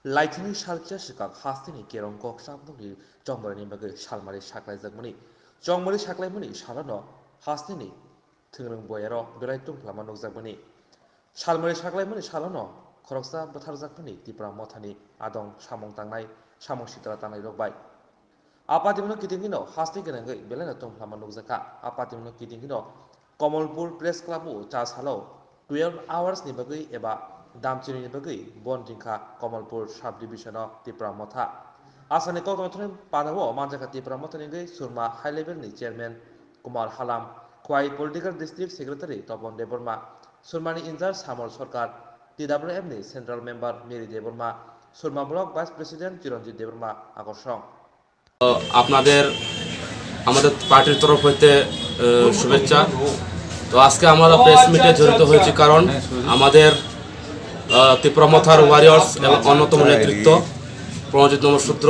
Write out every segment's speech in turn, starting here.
लाइथानि सालचा सिकाक हास्तिनि केरंक साबदंनि जंबरनि बागै सालमारि साख्लायजागमनि जंबरि साख्लायमनि सालानो हास्तिनि थोंरों बयारो बेलाय तुंफ्लामा नगजागमनि सालमारि साख्लायमनि सालानो खरकसा बोथारजागमनि तिप्रा मथानि आदं सामं तांनाय सामं सित्रा तांनाय रगबाय आपातिमनो किदिंगिनो हास्ति गोनांगै बेलायनो तुंफ्लामा नगजाका आपातिमनो किदिंगिनो कमलपुर प्रेस क्लाबु चा सालो 12 hours ni bagui eba damchini ni bagui bondingkha Kamalpur sub division Tipra मथा आसानी कौन पानवो मानजाका तिप्रा मथा नि सुरमा हाई लेवल नि चेयरमैन कुमार हालाम खुआई political district secretary Tapan Debbarma सुरमानी इंचार्ज सामल सरकार TWM नि central member Mary Debbarma Surma block vice president Chiranjit Debbarma আকর্ষণ আপনাদের আমাদের পার্টির তরফ হইতে শুভেচ্ছা। তো আজকে আমরা প্রেস মিটে জড়িত হয়েছি কারণ আমাদের ত্রিপুরা মথার ওয়ারিয়র্স এবং অন্যতম নেতৃত্ব প্রণজিৎ নমশূদ্র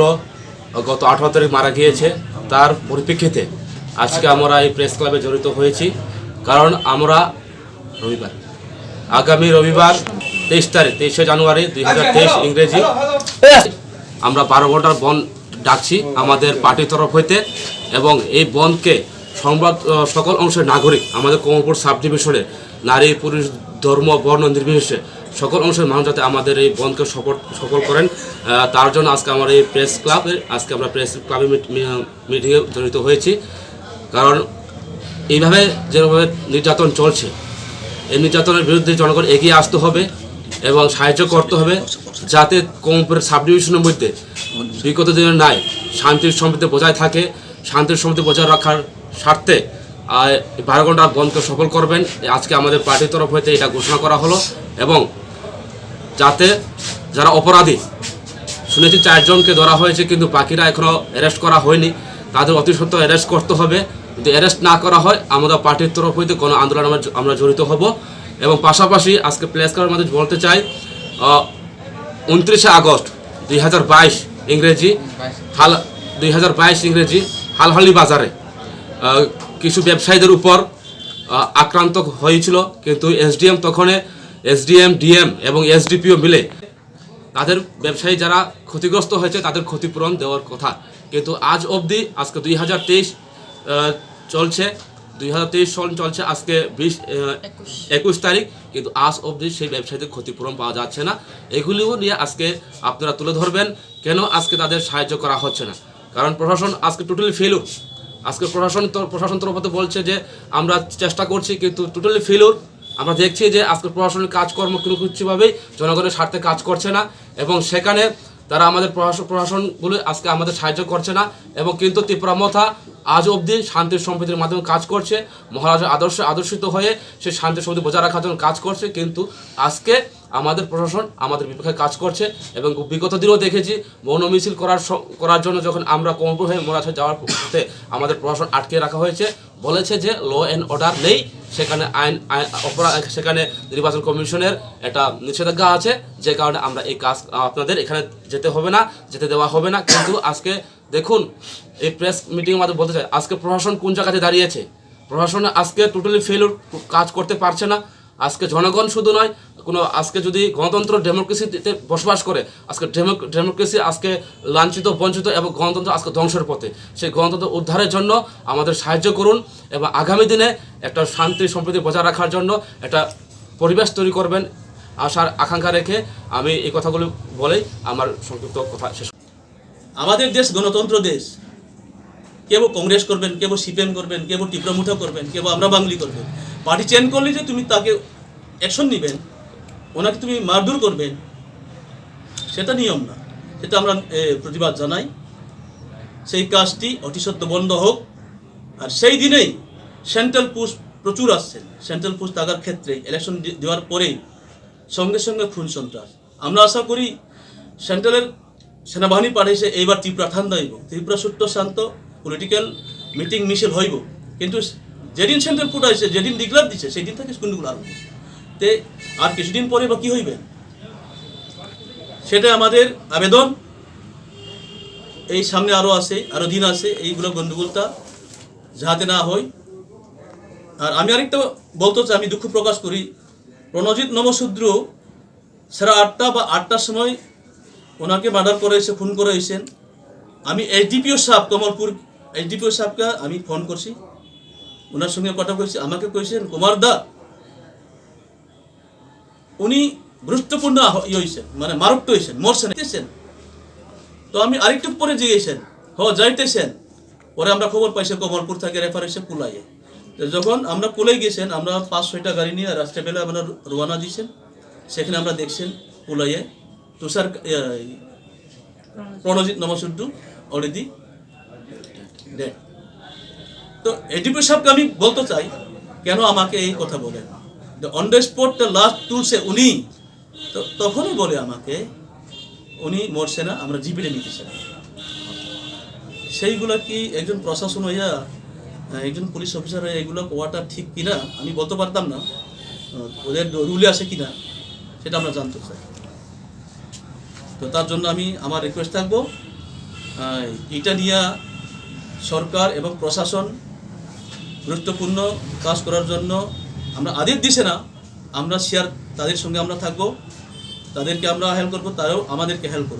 গত 18 তারিখ মারা গিয়েছে। তার পরিপ্রেক্ষিতে আজকে আমরা এই প্রেস ক্লাবে জড়িত হয়েছি কারণ আমরা রবিবার আগামী রবিবার 23 জানুয়ারি 2023 ইংরেজি আমরা 12 ঘন্টার বন্ধ ডাকছি আমাদের পার্টির তরফ হইতে এবং এই বন্ধকে সংবাদ সকল অংশের নাগরিক আমাদের কমলপুর সাব ডিভিশনে নারী পুরুষ ধর্ম বর্ণ নির্বিশেষে সকল অংশের মানুষ যাতে আমাদের এই বন্ধকে সফল করেন তার জন্য আজকে আমার এই প্রেস ক্লাবে আমরা প্রেস ক্লাবে মিটিংয়ে জড়িত হয়েছি। কারণ এইভাবে যেভাবে নির্যাতন চলছে এই নির্যাতনের বিরুদ্ধে জনগণ এগিয়ে আসতে হবে এবং সাহায্য করতে হবে যাতে কমলপুরের সাব ডিভিশনের মধ্যে বিগত দিনের নাই শান্তির সম্প্রীতি বজায় থাকে। শান্তির সম্প্রীতি বজায় রাখার স্বার্থে 12 ঘন্টা বন্ধকে সফল করবেন আজকে আমাদের পার্টির তরফ হইতে এটা ঘোষণা করা হলো। এবং যাতে যারা অপরাধী শুনেছি 4 জনকে ধরা হয়েছে কিন্তু বাকিরা এখনও অ্যারেস্ট করা হয়নি, তাদের অতি সত্ত্বর অ্যারেস্ট করতে হবে। যদি অ্যারেস্ট না করা হয় আমাদের পার্টির তরফ হইতে কোনো আন্দোলন আমরা জড়িত হব। এবং পাশাপাশি আজকে প্রেস ক্লাবের মধ্যে বলতে চাই 29 আগস্ট 2022 ইংরেজি 2022 ইংরেজি হালহালি বাজারে কিছু ব্যবসায়ীদের উপর আক্রান্ত হয়েছিল কিন্তু এসডিএম তখন এসডিএম ডিএম এবং এসডিপিও মিলে তাদের ব্যবসায়ী যারা ক্ষতিগ্রস্ত হয়েছে তাদের ক্ষতিপূরণ দেওয়ার কথা, কিন্তু আজ অবধি আজকে 2023 চলছে 2023 সন চলছে আজকে 21 তারিখ কিন্তু আজ অবধি সেই ব্যবসায়ীদের ক্ষতিপূরণ পাওয়া যাচ্ছে না। এগুলিও নিয়ে আজকে আপনারা তুলে ধরবেন কেন আজকে তাদের সাহায্য করা হচ্ছে না। কারণ প্রশাসন আজকে টোটালি ফেলুর। আজকে প্রশাসন তরফ থেকে বলছে যে আমরা চেষ্টা করছি কিন্তু টোটালি ফেলুর। আমরা দেখছি যে আজকে প্রশাসনের কাজকর্ম কিছুভাবেই জনগণের স্বার্থে কাজ করছে না এবং সেখানে তারা আমাদের প্রশাসনগুলো আজকে আমাদের সাহায্য করছে না। এবং কিন্তু ত্রিপুরা মথা আজ অবধি শান্তির সম্প্রীতির মাধ্যমে কাজ করছে, মহারাজের আদর্শিত হয়ে সে শান্তির সম্প্রীতি বজায় রাখার জন্য কাজ করছে, কিন্তু আজকে আমাদের প্রশাসন আমাদের বিপক্ষে কাজ করছে। এবং বিগত দিনেও দেখেছি মৌন মিছিল করার জন্য যখন আমরা কমলপুর হয়ে মহারাজে যাওয়ার পথে আমাদের প্রশাসন আটকে রাখা হয়েছে, বলেছে যে ল অ্যান্ড অর্ডার নেই, সেখানে সেখানে নির্বাচন কমিশনের একটা নিষেধাজ্ঞা আছে, যে কারণে আমরা এই কাজ আপনাদের এখানে যেতে দেওয়া হবে না। কিন্তু আজকে দেখুন এই প্রেস মিটিংয়ের মাধ্যমে বলতে চাই আজকে প্রশাসন কোন জায়গাতে দাঁড়িয়েছে। প্রশাসন আজকে টোটালি ফেলুর, কাজ করতে পারছে না। আজকে জনগণ শুধু নয় কোনো আজকে যদি গণতন্ত্র ডেমোক্রেসিতে বসবাস করে আজকে ডেমোক্রেসি আজকে লাঞ্ছিত বঞ্চিত এবং গণতন্ত্র আজকে ধ্বংসের পথে। সেই গণতন্ত্র উদ্ধারের জন্য আমাদের সাহায্য করুন এবং আগামী দিনে একটা শান্তি সম্প্রীতি বজায় রাখার জন্য একটা পরিবেশ তৈরি করবেন আশার আকাঙ্ক্ষা রেখে আমি এই কথাগুলো বলেই আমার সংক্ষিপ্ত কথা শেষ। আমাদের দেশ গণতন্ত্র দেশ, কেউ কংগ্রেস করবেন, কেউ সিপিএম করবেন, কেউ টিপ্রা মুঠা করবেন, কেউ আমরা বাঙালি করবেন। পার্টি চেঞ্জ করলে যে তুমি তাকে অ্যাকশন নেবেন, ওনাকে তুমি মারধর করবেন, সেটা নিয়ম না। সেটা আমরা প্রতিবাদ জানাই। সেই কাজটি অতি সত্ত্বর বন্ধ হোক। আর সেই দিনেই সেন্ট্রাল পুশ প্রচুর আসছেন, সেন্ট্রাল পুশ থাকার ক্ষেত্রে ইলেকশন দেওয়ার পরেই সঙ্গে সঙ্গে খুন সন্ত্রাস। আমরা আশা করি সেন্ট্রালের সেনাবাহিনী পাঠিয়েছে এইবার ত্রিপুরা ঠান্ডা হইব, ত্রিপুরা সুস্থ শান্ত পলিটিক্যাল মিটিং মিছিল হইব। কিন্তু যেদিন সেন্ট্রাল পুট আসছে, যেদিন ডিক্লার দিচ্ছে, সেই দিন থেকে স্কুলগুলো আরম্ভ। তে আর কিছুদিন পরে বা কী হইবে, সেটা আমাদের আবেদন। এই সামনে আরও দিন আছে, এইগুলো গণ্ডগোলটা যাতে না হয়। আর আমি আরেকটা বলতে চাই, আমি দুঃখ প্রকাশ করি, প্রণজিৎ নমশূদ্র 8:30 বা 8টার সময় ওনাকে মার্ডার করে এসে খুন করে এসেছেন। আমি এসডিপিও সাহেব কমলপুর এসডিপিও সাহেবকে আমি ফোন করছি, ওনার সঙ্গে কথা কইছি, আমাকে কইছেন কুমার দা উনি গুরুত্বপূর্ণ হয়েছেন, মানে মারক্ত হয়েছেন, মরছেন। তো আমি আরেকটু পরে জিগেছেন যাইতেছেন, পরে আমরা খবর পাইছি কমলপুর থেকে রেফার হয়েছে কুলাইয়ে। তো যখন আমরা কুলাই গেছেন, আমরা 5-6টা গাড়ি নিয়ে রাত্রেবেলা আমরা রওনা দিয়েছেন। সেখানে আমরা দেখছেন কুলাইয়ে তুষার প্রণজিৎ নমসুদ্দু অলরেডি ডেড। তো এডিপি সাহেবকে আমি বলতে চাই, কেন আমাকে এই কথা বলেন? অন দ্য স্পট লাস্ট তুলছে উনি, তো তখনই বলে আমাকে উনি মরছে না, আমরা জিপিটে নিতেছি। সেইগুলো কি একজন প্রশাসন হইয়া, একজন পুলিশ অফিসার হয়ে এগুলো কোয়াটা ঠিক কিনা আমি বলতে পারতাম না, ওদের রুলে আছে কিনা সেটা আমরা জানতে চাই। তো তার জন্য আমি আমার রিকোয়েস্ট থাকবো, এটা নিয়ে সরকার এবং প্রশাসন গুরুত্বপূর্ণ কাজ করার জন্য আমরা আদেশ দিছে না, আমরা শেয়ার তাদের সঙ্গে আমরা থাকবো, তাদেরকে আমরা হেল্প করবো, তারাও আমাদেরকে হেল্প করবো।